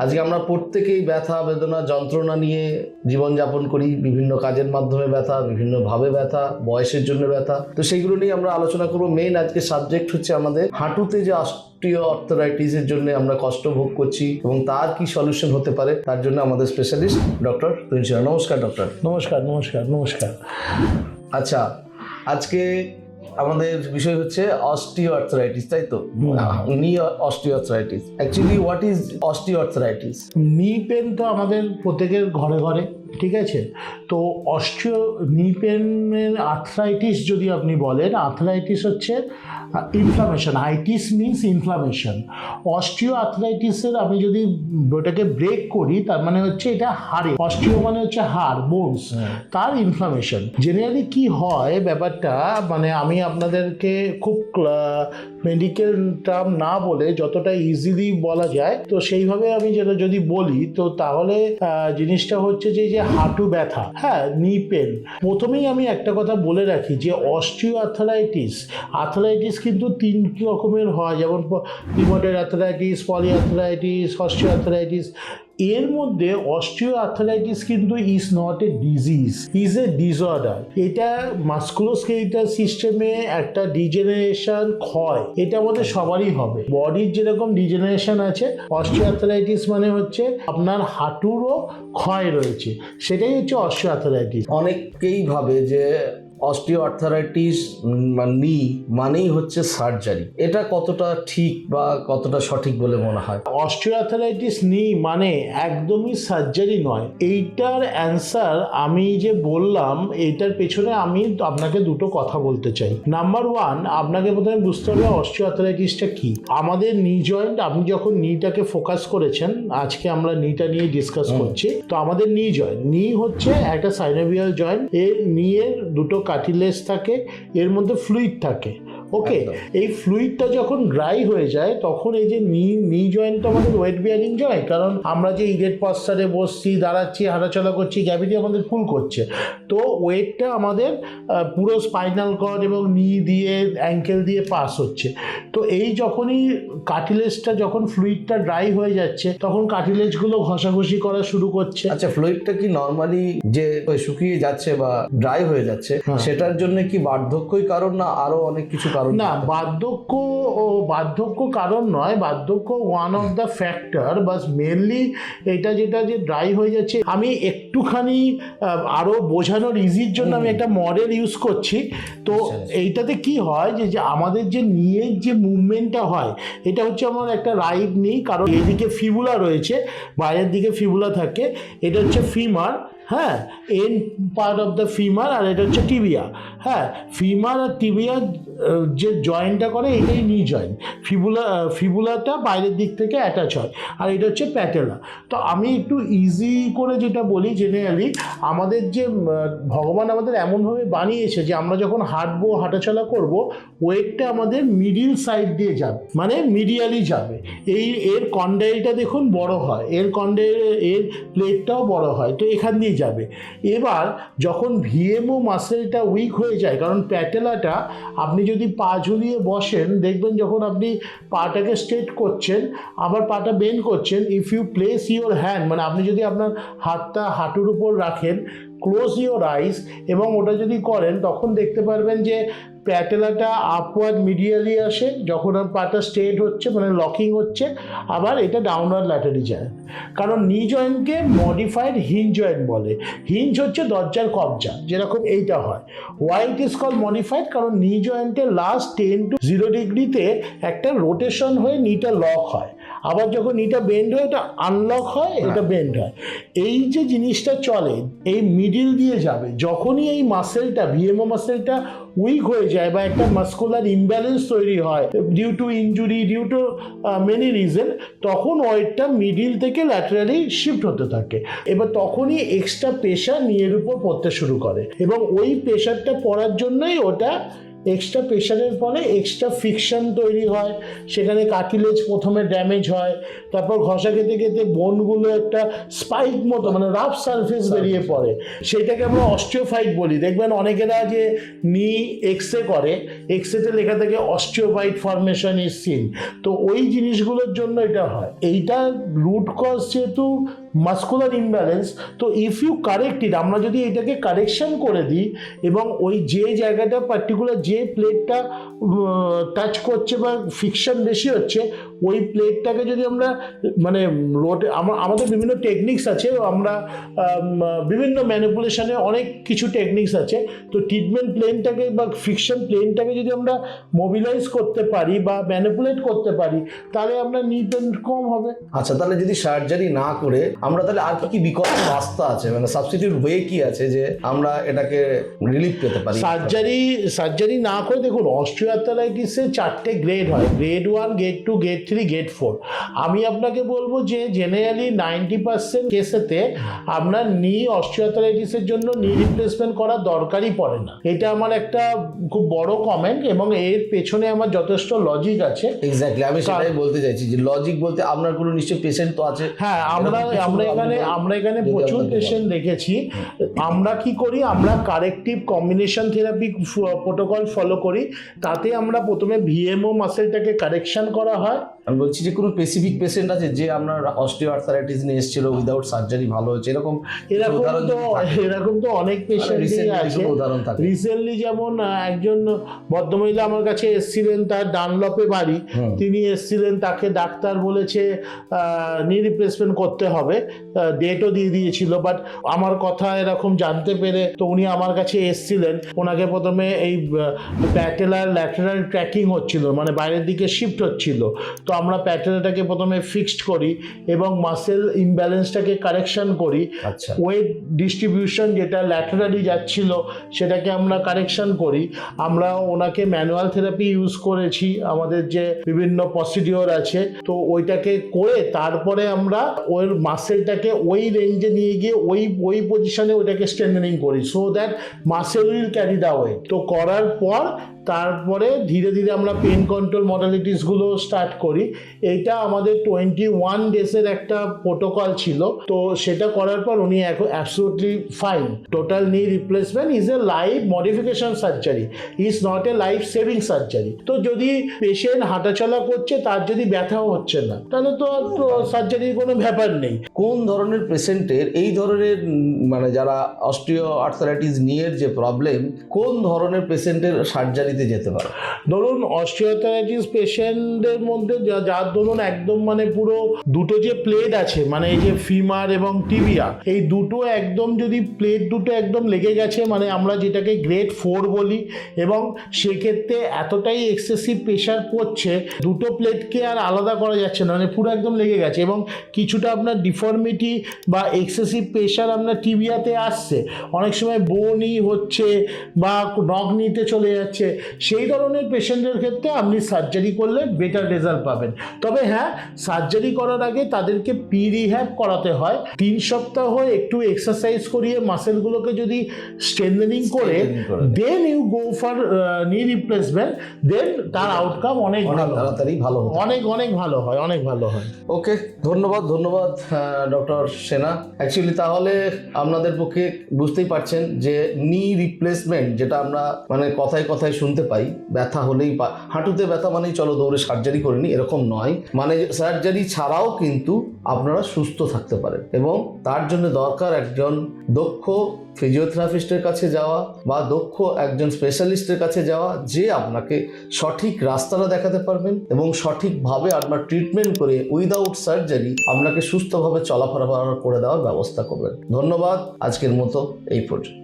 আজকে আমরা প্রত্যেকেই ব্যথা বেদনা যন্ত্রণা নিয়ে জীবনযাপন করি, বিভিন্ন কাজের মাধ্যমে ব্যথা, বিভিন্নভাবে ব্যথা, বয়সের জন্য ব্যথা। তো সেইগুলো নিয়ে আমরা আলোচনা করবো। মেইন আজকে সাবজেক্ট হচ্ছে আমাদের হাঁটুতে যে অস্টিও আর্থ্রাইটিসের জন্য আমরা কষ্ট ভোগ করছি এবং তার কি সলিউশন হতে পারে, তার জন্য আমাদের স্পেশালিস্ট ডক্টর তুহিন। নমস্কার ডক্টর। নমস্কার নমস্কার নমস্কার। আচ্ছা, আজকে আমাদের বিষয় হচ্ছে অস্টিও আর্থ্রাইটিস, তাই তো? নি osteo arthritis. Actually what is osteo arthritis? নি পেন তো আমাদের প্রত্যেকের ঘরে ঘরে, ঠিক আছে? তো অস্টিও নি পেনের আর্থ্রাইটিস যদি আপনি বলেন, আর্থ্রাইটিস হচ্ছে inflammation. Itis means inflammation. Osteo আর্থ্রাইটিসের আমি যদি ওটাকে ব্রেক করি, তার মানে হচ্ছে এটা হাড়ে। অস্টিও মানে হচ্ছে হাড়, বোনস, তার ইনফ্লামেশন। জেনারেলি কি হয় ব্যাপারটা, মানে আমি আপনাদেরকে খুব মেডিকেল টার্ম না বলে যতটা ইজিলি বলা যায় তো সেইভাবে আমি যেটা যদি বলি, তো তাহলে জিনিসটা হচ্ছে যে হাঁটু ব্যথা, হ্যাঁ, নি পেন। প্রথমেই আমি একটা কথা বলে রাখি যে অস্টিও আর্থ্রাইটিস কিন্তু তিন রকমের হয়, যেমন রিউমাটয়েড আর্থ্রাইটিস, পলি আর্থ্রাইটিস, অস্টিও আর্থ্রাইটিস। এর মধ্যে অস্টিও আর্থ্রাইটিস কিন্তু is not a disease, is a disorder. এটা মাস্কুলোস্কেলিটাল সিস্টেমে একটা ডিজেনারেশন, ক্ষয়, এটা আমাদের সবারই হবে। বডির যেরকম ডিজেনারেশন আছে, অস্টিও আর্থ্রাইটিস মানে হচ্ছে আপনার হাঁটুরও ক্ষয় রয়েছে, সেটাই হচ্ছে অস্টিও আর্থ্রাইটিস। অনেকেই ভাবে যে অস্টিও আর্থ্রাইটিস নি মানেই হচ্ছে সার্জারি। এটা কতটা ঠিক বা কতটা সঠিক বলে মনে হয়? অস্টিও আর্থ্রাইটিস নি মানে একদমই সার্জারি নয়। এইটার অ্যান্সার আমি যে বললাম, এইটার পেছনে আমি আপনাকে দুটো কথা বলতে চাই। নাম্বার ওয়ান, আপনাকে প্রথমে বুঝতে হবে অস্টিও আর্থ্রাইটিসটা কি। আমাদের নি জয়েন্ট, আপনি যখন নিটাকে ফোকাস করেছেন, আজকে আমরা নিটা নিয়ে ডিসকাস করছি, তো আমাদের নি জয়েন্ট, নি হচ্ছে একটা সাইনোভিয়াল জয়েন্ট। এর নিয়ের দুটো কার্টিলেজ থাকে, এর মধ্যে ফ্লুইড থাকে, ওকে? এই ফ্লুইডটা যখন ড্রাই হয়ে যায়, তখন এই যে নি জয়েন্টটা আমাদের ওয়েট বিয়ারিং জয়েন্ট, কারণ আমরা যে ইরেট পশ্চারে বসছি, দাঁড়াচ্ছি, হাঁটাচলা করছি, গ্র্যাভিটি আমাদের পুল করছে, তো ওয়েটটা আমাদের পুরো স্পাইনাল কর্ড এবং নি দিয়ে, অ্যাঙ্কেল দিয়ে পাস হচ্ছে। তো এই যখনই কার্টিলেজটা, যখন ফ্লুইডটা ড্রাই হয়ে যাচ্ছে, তখন কার্টিলেজগুলো ঘষাঘষি করা শুরু করছে। আচ্ছা, ফ্লুইডটা কি নর্মালি যে শুকিয়ে যাচ্ছে বা ড্রাই হয়ে যাচ্ছে, সেটার জন্য কি বার্ধক্যই কারণ, না আরো অনেক কিছু কারণ? না, বার্ধক্য কারণ নয়, বার্ধক্য one of the factor, bus mainly এটা যেটা যে ড্রাই হয়ে যাচ্ছে। আমি একটুখানি আরো বোঝানোর ইজির জন্য আমি একটা মডেল ইউজ করছি। তো এইটাতে কি হয় যে আমাদের যে নিয়ের যে মুভমেন্টটা হয়, এটা হচ্ছে আমার একটা রাইট নি, কারণ এদিকে ফিবুলা রয়েছে, বাইরের দিকে ফিবুলা থাকে, এটা হচ্ছে ফিমার, হ্যাঁ, end part of the femur, আর এটা হচ্ছে টিবিয়া। হ্যাঁ, ফিমার আর টিবিয়া যে জয়েন্টটা করে, এটাই নি জয়েন্ট। ফিবুলাটা বাইরের দিক থেকে অ্যাটাচ হয়, আর এটা হচ্ছে প্যাটেলা। তো আমি একটু ইজি করে যেটা বলি, জেনারেলি আমাদের যে ভগবান আমাদের এমনভাবে বানিয়েছে যে আমরা যখন হাঁটবো, হাঁটাচলা করব, ওয়েটটা আমাদের মিডিল সাইড দিয়ে যাবে, মানে মিডিয়ালি যাবে। এর কন্ডাইলটা দেখুন বড় হয়, এর প্লেটটাও বড় হয়, তো এখান দিয়ে যাবে। এবার যখন ভিএমও মাসেলটা উইক হয়ে যায়, কারণ প্যাটেলাটা, আপনি যদি পা ঝুলিয়ে বসেন, দেখবেন যখন আপনি পাটাকে স্ট্রেট করছেন, আবার পাটা বেন্ড করছেন, if you place your hand, মানে আপনি যদি আপনার হাতটা হাঁটুর উপর রাখেন, ক্লোজ ইউর আইস, এবং ওটা যদি করেন, তখন দেখতে পারবেন যে প্যাটেলাটা আপওয়ার্ড মিডিয়ালি আসে, যখন পাটা স্ট্রেট হচ্ছে, মানে লকিং হচ্ছে, আবার এটা ডাউনওয়ার্ড ল্যাটারি যায়। কারণ নি জয়েন্টকে মডিফাইড হিঞ্জ জয়েন্ট বলে। হিঞ্জ হচ্ছে দরজার কবজা, যেরকম এইটা হয়। Why it is call modified? কারণ নি জয়েন্টের লাস্ট 10 to 0 ডিগ্রিতে একটা রোটেশন হয়ে নিটা লক হয়, আবার যখন নিটা বেন্ড হয়, এটা আনলক হয়, এটা বেন্ড হয়। এই যে জিনিসটা চলে, এই মিডিল দিয়ে যাবে। যখনই এই মাসেলটা, ভিএমও মাসেলটা উইক হয়ে যায়, বা একটা মাস্কুলার ইমব্যালেন্স তৈরি হয় due to injury, due to many reason, তখন ওয়েটটা মিডিল থেকে ল্যাটারালি শিফট হতে থাকে। এবার তখনই এক্সট্রা প্রেশার নিয়ের উপর পড়তে শুরু করে, এবং ওই প্রেশারটা পড়ার জন্যই ওটা এক্সট্রা প্রেশারের ফলে এক্সট্রা ফ্রিকশন তৈরি হয়, সেখানে কার্টিলেজ প্রথমে ড্যামেজ হয়, তারপর ঘষা খেতে খেতে বোনগুলো একটা স্পাইক মতো মানে রাফ সারফেস বেরিয়ে পড়ে, সেটাকে আমরা অস্টিওফাইট বলি। দেখবেন অনেকেরা যে নি এক্সরে করে, এক্সরেতে লেখা থাকে অস্টিওফাইট ফর্মেশন ইজ সিন, তো ওই জিনিসগুলোর জন্য এটা হয়। এইটা রুট কজ যেহেতু মাস্কুলার ইমব্যালেন্স, তো ইফ ইউ কারেক্ট ইট, আমরা যদি এটাকে কারেকশন করে দিই এবং ওই যে জায়গাটা পার্টিকুলার যে প্লেটটা টাচ করছে বা ফিকশন বেশি হচ্ছে, ওই প্লেটটাকে যদি আমরা মানে আমাদের বিভিন্ন টেকনিক্স আছে, আমরা বিভিন্ন ম্যানিপুলেশনে অনেক কিছু টেকনিক্স আছে, তো ট্রিটমেন্ট প্লেনটাকে বা ফিকশন প্লেনটাকে যদি আমরা মোবিলাইজ করতে পারি বা ম্যানিপুলেট করতে পারি, তাহলে আমরা নি পেন কম হবে। আচ্ছা, তাহলে যদি সার্জারি না করে আমরা তাহলে আর কি বিকল্প রাস্তা আছে, মানে সাবস্টিটিউট ওয়ে কি আছে যে আমরা এটাকে রিলিফ পেতে পারি? সার্জারি না করে দেখুন, অস্টিওআর্থ্রাইটিসের 4টে গ্রেড হয়, গ্রেড 1, গ্রেড 2, গ্রেড 3, গ্রেড 4। আমি আপনাকে বলবো যে জেনারেলি 90% কেসেতে আপনার নি অস্টিওআর্থ্রাইটিসের জন্য নি রিপ্লেসমেন্ট করার দরকারই পড়ে না। এটা আমার একটা খুব বড় কমেন্ট এবং এর পেছনে আমার যথেষ্ট লজিক আছে। এক্স্যাক্টলি, আমি সেটাই বলতে চাইছি যে লজিক বলতে আপনার কোনো নিশ্চয়ই পেশেন্ট তো আছে। হ্যাঁ, আমরা এখানে প্রচুর পেশেন্ট দেখেছি। আমরা কি করি, আমরা corrective combination therapy protocol follow করি। তাতে আমরা প্রথমে ভিএমও মাসেলটাকে কারেকশন করা হয়। আমি বলছি যে কোনো স্পেসিফিক পেশেন্ট আছে যে আপনার অস্টিওআর্থ্রাইটিস নিয়ে এসেছিল উইদাউট সার্জারি ভালো হয়েছে, এরকম তো অনেক পেশেন্টই আছে। রিসেন্টলি যেমন একজন ভদ্রমহিলা আমার কাছে এসেছিলেন, তার ডানলপে বাড়ি, তিনি এসেছিলেন, তাকে ডাক্তার বলেছে নি রিপ্লেসমেন্ট করতে হবে, ডেটও দিয়ে দিয়েছিল, বাট আমার কথা এরকম জানতে পেরে তো উনি আমার কাছে এসেছিলেন। ওনাকে প্রথমে এই প্যাটেলার ল্যাটেরাল ট্র্যাকিং হচ্ছিল, মানে বাইরের দিকে শিফট হচ্ছিল, তো আমরা প্যাটেলাটাকে প্রথমে ফিক্সড করি এবং মাসেল ইমব্যালেন্সটাকে কারেকশন করি। ওয়েট ডিস্ট্রিবিউশন যেটা ল্যাটেরালি যাচ্ছিল সেটাকে আমরা কারেকশন করি। আমরা ওনাকে ম্যানুয়াল থেরাপি ইউজ করেছি, আমাদের যে বিভিন্ন প্রসিডিওর আছে, তো ওইটাকে করে তারপরে আমরা ওর মাসেলটাকে ওই রেঞ্জে নিয়ে গিয়ে ওই পজিশনে ওইটাকে স্ট্রেংথেনিং করি, so that muscle will carry the weight. তো করার পর তারপরে ধীরে ধীরে আমরা পেন কন্ট্রোল মডালিটিসগুলো স্টার্ট করি। এইটা আমাদের 21 ডেজের একটা প্রোটোকল ছিল, তো সেটা করার পর উনি এখন অ্যাবসলিউটলি ফাইন। টোটাল নি replacement is a life modification surgery, is not a life saving surgery. তো যদি পেশেন্ট হাঁটাচলা করছে, তার যদি ব্যথাও হচ্ছে না, তাহলে তো সার্জারির কোনো ব্যাপার নেই। কোন ধরনের পেশেন্টের এই ধরনের মানে যারা অস্টিওআর্থ্রাইটিস নিয়ে যে প্রবলেম, কোন ধরনের পেশেন্টের সার্জারি যেতে পারে? ধরুন অস্টিওআর্থ্রাইটিস পেশেন্টদের মধ্যে যার ধরুন একদম মানে পুরো দুটো যে প্লেট আছে, মানে এই যে ফিমার এবং টিবিয়া, এই দুটো একদম যদি প্লেট দুটো একদম লেগে গেছে, মানে আমরা যেটাকে গ্রেড 4 বলি, এবং সেক্ষেত্রে এতটাই এক্সেসিভ প্রেশার পড়ছে, দুটো প্লেটকে আর আলাদা করা যাচ্ছে না, মানে পুরো একদম লেগে গেছে এবং কিছুটা আপনার ডিফর্মিটি বা এক্সেসিভ প্রেশার আপনার টিবিয়াতে আসছে, অনেক সময় বোনই হচ্ছে বা নখ নিতে চলে যাচ্ছে, সেই ধরনের পেশেন্টের ক্ষেত্রে আপনি সার্জারি করলে বেটার রেজাল্ট পাবেন। তবে হ্যাঁ, সার্জারি করার আগে তাদেরকে পি রিহ্যাব করাতে হয়। 3 সপ্তাহ একটু এক্সারসাইজ করিয়ে মাসেলগুলোকে যদি স্ট্রেংথেনিং করে then you go for knee replacement, then তার আউটকাম অনেক তাড়াতাড়ি ভালো হয়, অনেক ভালো হয়। ওকে, ধন্যবাদ ডক্টর সেনা। অ্যাকচুয়ালি তাহলে আপনাদের পক্ষে বুঝতেই পারছেন যে নি রিপ্লেসমেন্ট যেটা আমরা মানে কথায় শুনতে পাই, ব্যথা হলেই হাঁটুতে ব্যথা মানেই চলো দৌড়ে সার্জারি করে নি, এরকম নয়। মানে সার্জারি ছাড়াও কিন্তু আপনারা সুস্থ থাকতে পারেন, এবং তার জন্য দরকার একজন দক্ষ ফিজিওথেরাপিস্টের কাছে যাওয়া বা দক্ষ একজন স্পেশালিস্টের কাছে যাওয়া, যে আপনাকে সঠিক রাস্তাটা দেখাতে পারবেন এবং সঠিকভাবে আপনার ট্রিটমেন্ট করে উইদাউট সার্জারি আপনাকে সুস্থভাবে চলাফেরা করে দেওয়ার ব্যবস্থা করবেন। ধন্যবাদ, আজকের মতো এই পর্যন্ত।